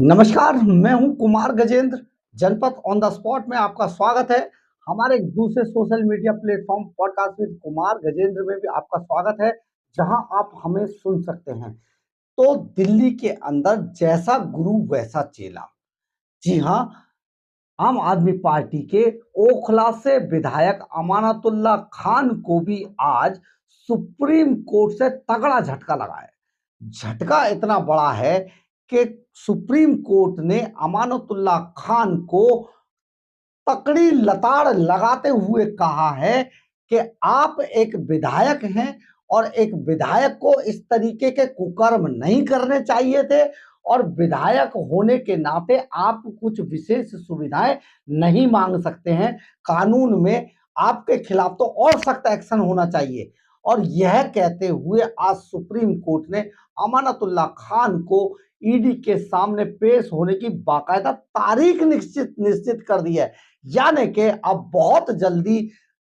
नमस्कार, मैं हूं कुमार गजेंद्र। जनपद ऑन द स्पॉट में आपका स्वागत है। हमारे एक दूसरे social media platform podcast with Kumar Gajendra में भी आपका स्वागत है, जहां आप हमें सुन सकते हैं। तो दिल्ली के अंदर जैसा गुरु वैसा चेला। जी हाँ, आम आदमी पार्टी के ओखला से विधायक अमानतुल्लाह खान को भी आज सुप्रीम कोर्ट से तगड़ा झटका लगा है। झटका इतना बड़ा है कि सुप्रीम कोर्ट ने अमानतुल्लाह खान को तकड़ी लताड़ लगाते हुए कहा है कि आप एक विधायक हैं और एक विधायक को इस तरीके के कुकर्म नहीं करने चाहिए थे, और विधायक होने के नाते आप कुछ विशेष सुविधाएं नहीं मांग सकते हैं। कानून में आपके खिलाफ तो और सख्त एक्शन होना चाहिए। और यह कहते हुए आज सुप्रीम कोर्ट ने अमानतुल्लाह खान को ईडी के सामने पेश होने की बाकायदा तारीख निश्चित निश्चित कर दी है। यानी कि अब बहुत जल्दी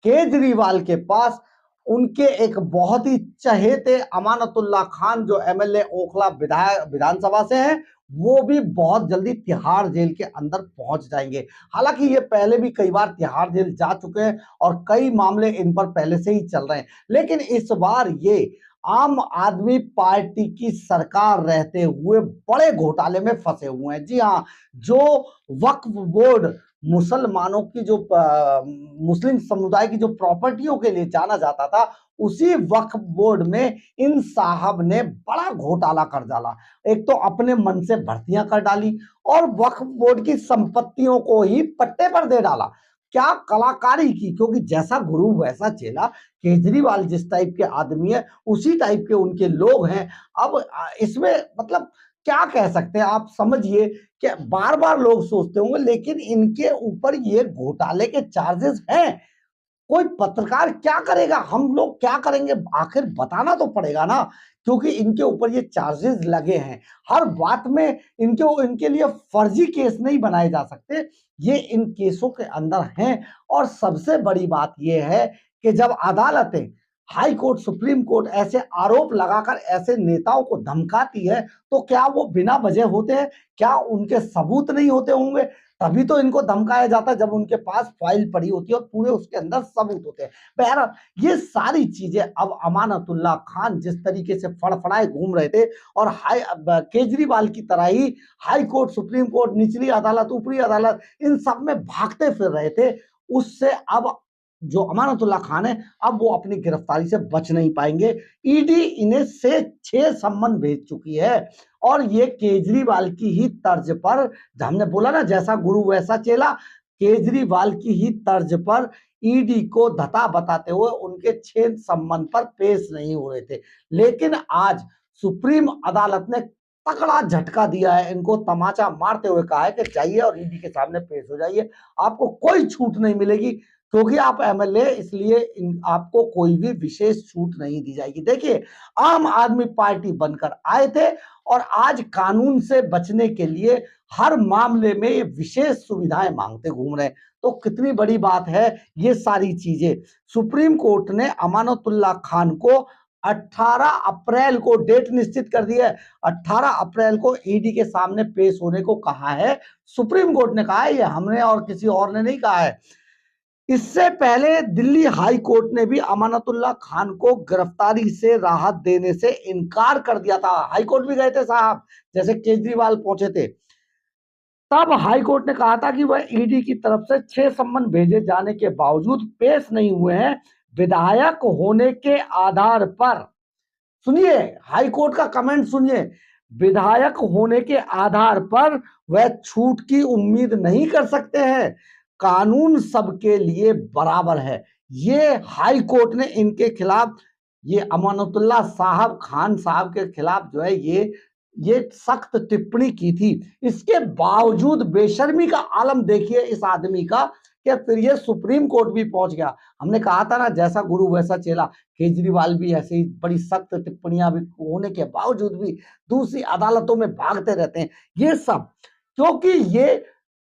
केजरीवाल के पास उनके एक बहुत ही चहेते अमानतुल्लाह खान जो एमएलए ओखला विधानसभा से हैं, वो भी बहुत जल्दी तिहाड़ जेल के अंदर पहुंच जाएंगे। हालांकि ये पहले भी कई बार तिहाड़ जेल जा चुके हैं और कई मामले इन पर पहले से ही चल रहे हैं, लेकिन इस बार ये आम आदमी पार्टी की सरकार रहते हुए बड़े घोटाले में फंसे हुए हैं। जी हाँ, जो वक्फ बोर्ड मुसलमानों की जो मुस्लिम समुदाय की जो प्रॉपर्टियों के लिए जाना जाता था, उसी वक्फ बोर्ड में इन साहब ने बड़ा घोटाला कर डाला। एक तो अपने मन से भर्तियां कर डाली और वक्फ बोर्ड की संपत्तियों को ही पट्टे पर दे डाला। क्या कलाकारी की, क्योंकि जैसा गुरु वैसा चेला। केजरीवाल जिस टाइप के आदमी है उसी टाइप के उनके लोग हैं। अब इसमें मतलब क्या कह सकते हैं, आप समझिए कि बार बार लोग सोचते होंगे, लेकिन इनके ऊपर ये घोटाले के चार्जेस हैं। कोई पत्रकार क्या करेगा, हम लोग क्या करेंगे, आखिर बताना तो पड़ेगा ना, क्योंकि इनके ऊपर ये चार्जेस लगे हैं। हर बात में इनके लिए फर्जी केस नहीं बनाए जा सकते, ये इन केसों के अंदर हैं। और सबसे बड़ी बात ये है कि जब अदालतें, हाई कोर्ट, सुप्रीम कोर्ट ऐसे आरोप लगाकर ऐसे नेताओं को धमकाती है, तो क्या वो बिना वजह होते हैं? क्या उनके सबूत नहीं होते होंगे? तभी तो इनको धमकाया जाता है जब उनके पास फाइल पड़ी होती है और पूरे उसके अंदर सबूत होते हैं। बहरहाल ये सारी चीजें अब अमानतुल्लाह खान जिस तरीके से फड़फड़ाए घूम रहे थे और केजरीवाल की तरह ही हाई कोर्ट, सुप्रीम कोर्ट, निचली अदालत, ऊपरी अदालत, इन सब में भागते फिर रहे थे, उससे अब जो अमानतुल्लाह खान है, अब वो अपनी गिरफ्तारी से बच नहीं पाएंगे। ईडी इन्हें से 6 सम्मन भेज चुकी है और ये केजरीवाल की ही तर्ज पर, हमने बोला ना जैसा गुरु वैसा चेला, केजरीवाल की ही तर्ज पर ईडी को धता बताते हुए उनके 6 सम्मन पर पेश नहीं हो रहे थे। लेकिन आज सुप्रीम अदालत ने तगड़ा झटका दिया है, इनको तमाचा मारते हुए कहा है कि जाइए और ईडी के सामने पेश हो जाइए, आपको कोई छूट नहीं मिलेगी, क्योंकि आप एमएलए, इसलिए आपको कोई भी विशेष छूट नहीं दी जाएगी। देखिए, आम आदमी पार्टी बनकर आए थे और आज कानून से बचने के लिए हर मामले में ये विशेष सुविधाएं मांगते घूम रहे हैं। तो कितनी बड़ी बात है ये सारी चीजें। सुप्रीम कोर्ट ने अमानतुल्लाह खान को 18 अप्रैल को डेट निश्चित कर दी है। 18 अप्रैल को ईडी के सामने पेश होने को कहा है। सुप्रीम कोर्ट ने कहा है, ये हमने और किसी और ने नहीं कहा है। इससे पहले दिल्ली हाई कोर्ट ने भी अमानतुल्लाह खान को गिरफ्तारी से राहत देने से इनकार कर दिया था। हाई कोर्ट भी गए थे साहब, जैसे केजरीवाल पहुंचे थे। तब हाई कोर्ट ने कहा था कि वह ईडी की तरफ से 6 सम्मन भेजे जाने के बावजूद पेश नहीं हुए हैं, विधायक होने के आधार पर। सुनिए, हाई कोर्ट का कमेंट सुनिए, विधायक होने के आधार पर वह छूट की उम्मीद नहीं कर सकते हैं, कानून सबके लिए बराबर है। ये हाई कोर्ट ने इनके खिलाफ, ये अमानतुल्लाह साहब खान साहब के खिलाफ जो है ये सख्त टिप्पणी की थी। इसके बावजूद बेशर्मी का आलम देखिए इस आदमी का, कि फिर ये सुप्रीम कोर्ट भी पहुंच गया। हमने कहा था ना, जैसा गुरु वैसा चेला। केजरीवाल भी ऐसे ही बड़ी सख्त टिप्पणियां भी होने के बावजूद भी दूसरी अदालतों में भागते रहते हैं। ये सब क्योंकि ये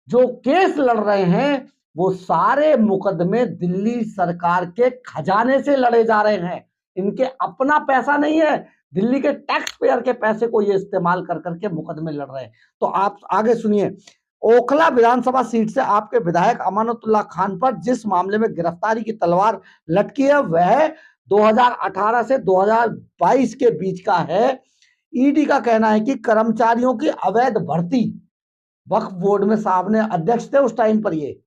जो केस लड़ रहे हैं वो सारे मुकदमे दिल्ली सरकार के खजाने से लड़े जा रहे हैं। इनके अपना पैसा नहीं है, दिल्ली के टैक्स पेयर के पैसे को ये इस्तेमाल कर करके मुकदमे लड़ रहे हैं। तो आप आगे सुनिए। ओखला विधानसभा सीट से आपके विधायक अमानतुल्लाह खान पर जिस मामले में गिरफ्तारी की तलवार लटकी है वह 2018 से 2022 के बीच का है। ईडी का कहना है कि कर्मचारियों की अवैध भर्ती, वक्फ बोर्ड में साहब ने अध्यक्ष थे उस टाइम पर, ये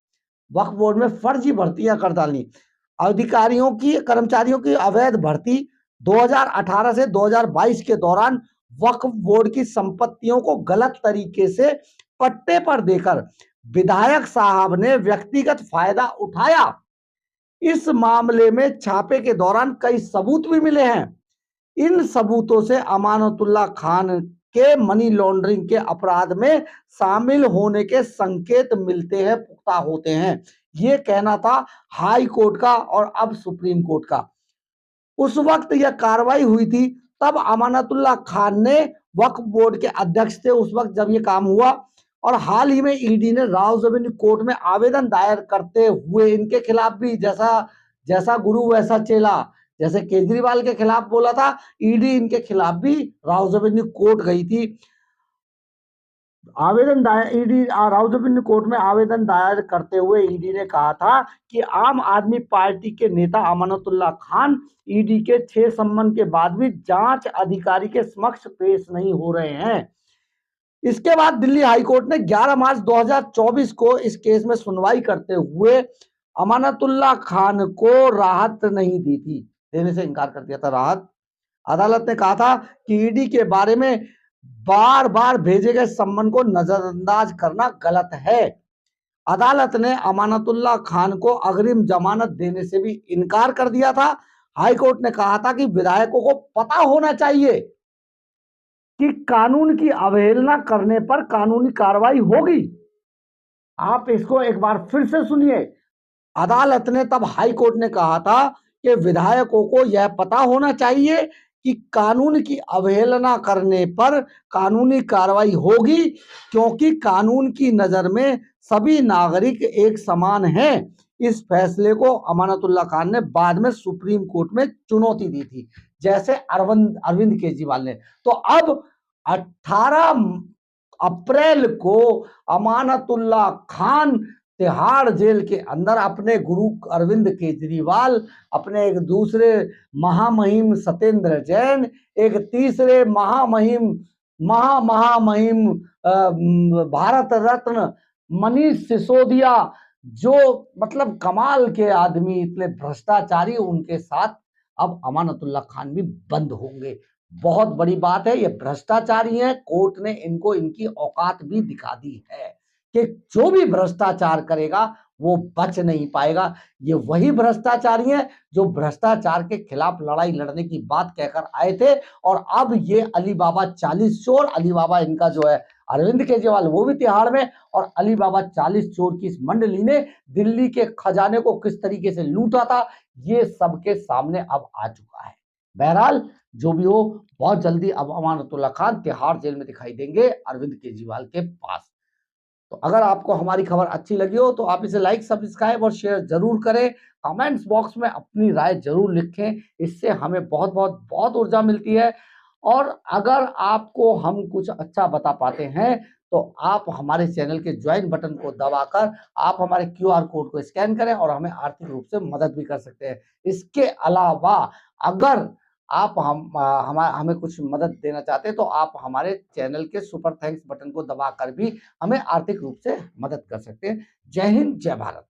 वक्फ बोर्ड में फर्जी भर्तियां कर डाली, अधिकारियों की कर्मचारियों की अवैध भर्ती 2018 से 2022 के दौरान वक्फ बोर्ड की संपत्तियों को गलत तरीके से पट्टे पर देकर विधायक साहब ने व्यक्तिगत फायदा उठाया। इस मामले में छापे के दौरान कई सबूत भी मिले हैं। इन सबूतों से अमानतुल्लाह खान के मनी लॉन्ड्रिंग के अपराध में शामिल होने के संकेत मिलते हैं, पुख्ता होते हैं। ये कहना था हाई कोर्ट का और अब सुप्रीम कोर्ट का। उस वक्त यह कार्रवाई हुई थी, तब अमानतुल्लाह खान ने वक्फ बोर्ड के अध्यक्ष थे उस वक्त जब ये काम हुआ। और हाल ही में ईडी ने रावजबीनी कोर्ट में आवेदन दायर करते हुए इनके खिलाफ भी, जैसा जैसा गुरु वैसा चेला, जैसे केजरीवाल के खिलाफ बोला था, ईडी इनके खिलाफ भी रावजबीनी कोर्ट गई थी। आवेदन दायर ईडी रावजबीनी कोर्ट में आवेदन दायर करते हुए ईडी ने कहा था कि आम आदमी पार्टी के नेता अमानतुल्लाह खान ईडी के 6 सम्मन के बाद भी जांच अधिकारी के समक्ष पेश नहीं हो रहे हैं। इसके बाद दिल्ली हाईकोर्ट ने 11 मार्च 2024 को इस केस में सुनवाई करते हुए अमानतुल्लाह खान को राहत नहीं दी थी, देने से इनकार कर दिया था राहत। अदालत ने कहा था कि ईडी के बारे में बार बार भेजे गए सम्मन को नजरअंदाज करना गलत है। अदालत ने अमानतुल्लाह खान को अग्रिम जमानत देने से भी इनकार कर दिया था। हाईकोर्ट ने कहा था कि विधायकों को पता होना चाहिए कि कानून की अवहेलना करने पर कानूनी कार्रवाई होगी। आप इसको एक बार फिर से सुनिए। अदालत ने तब हाईकोर्ट ने कहा था कि विधायकों को यह पता होना चाहिए कि कानून की अवहेलना करने पर कानूनी कार्रवाई होगी, क्योंकि कानून की नजर में सभी नागरिक एक समान हैं। इस फैसले को अमानतुल्लाह खान ने बाद में सुप्रीम कोर्ट में चुनौती दी थी, जैसे अरविंद केजरीवाल ने। तो अब 18 अप्रैल को अमानतुल्लाह खान तिहाड़ जेल के अंदर अपने गुरु अरविंद केजरीवाल, अपने एक दूसरे महामहिम सत्येंद्र जैन, एक तीसरे महामहिम भारत रत्न मनीष सिसोदिया, जो मतलब कमाल के आदमी, इतने भ्रष्टाचारी, उनके साथ अब अमानतुल्लाह खान भी बंद होंगे। बहुत बड़ी बात है, ये भ्रष्टाचारी हैं, कोर्ट ने इनको इनकी औकात भी दिखा दी है कि जो भी भ्रष्टाचार करेगा वो बच नहीं पाएगा। ये वही भ्रष्टाचारी हैं जो भ्रष्टाचार के खिलाफ लड़ाई लड़ने की बात कहकर आए थे, और अब ये अली बाबा 40 चोर, अली बाबा इनका जो है अरविंद केजरीवाल वो भी तिहाड़ में, और अली बाबा 40 चोर की इस मंडली ने दिल्ली के खजाने को किस तरीके से लूटा था, ये सबके सामने अब आ चुका है। बहरहाल जो भी हो, बहुत जल्दी अब अमानतुल्लाह खान तिहाड़ जेल में दिखाई देंगे अरविंद केजरीवाल के पास। तो अगर आपको हमारी खबर अच्छी लगी हो तो आप इसे लाइक, सब्सक्राइब और शेयर जरूर करें। कमेंट्स बॉक्स में अपनी राय जरूर लिखें, इससे हमें बहुत बहुत बहुत ऊर्जा मिलती है। और अगर आपको हम कुछ अच्छा बता पाते हैं तो आप हमारे चैनल के ज्वाइन बटन को दबाकर आप हमारे QR कोड को स्कैन करें और हमें आर्थिक रूप से मदद भी कर सकते हैं। इसके अलावा अगर आप हमें कुछ मदद देना चाहते हैं तो आप हमारे चैनल के सुपर थैंक्स बटन को दबाकर भी हमें आर्थिक रूप से मदद कर सकते हैं। जय हिंद, जय भारत।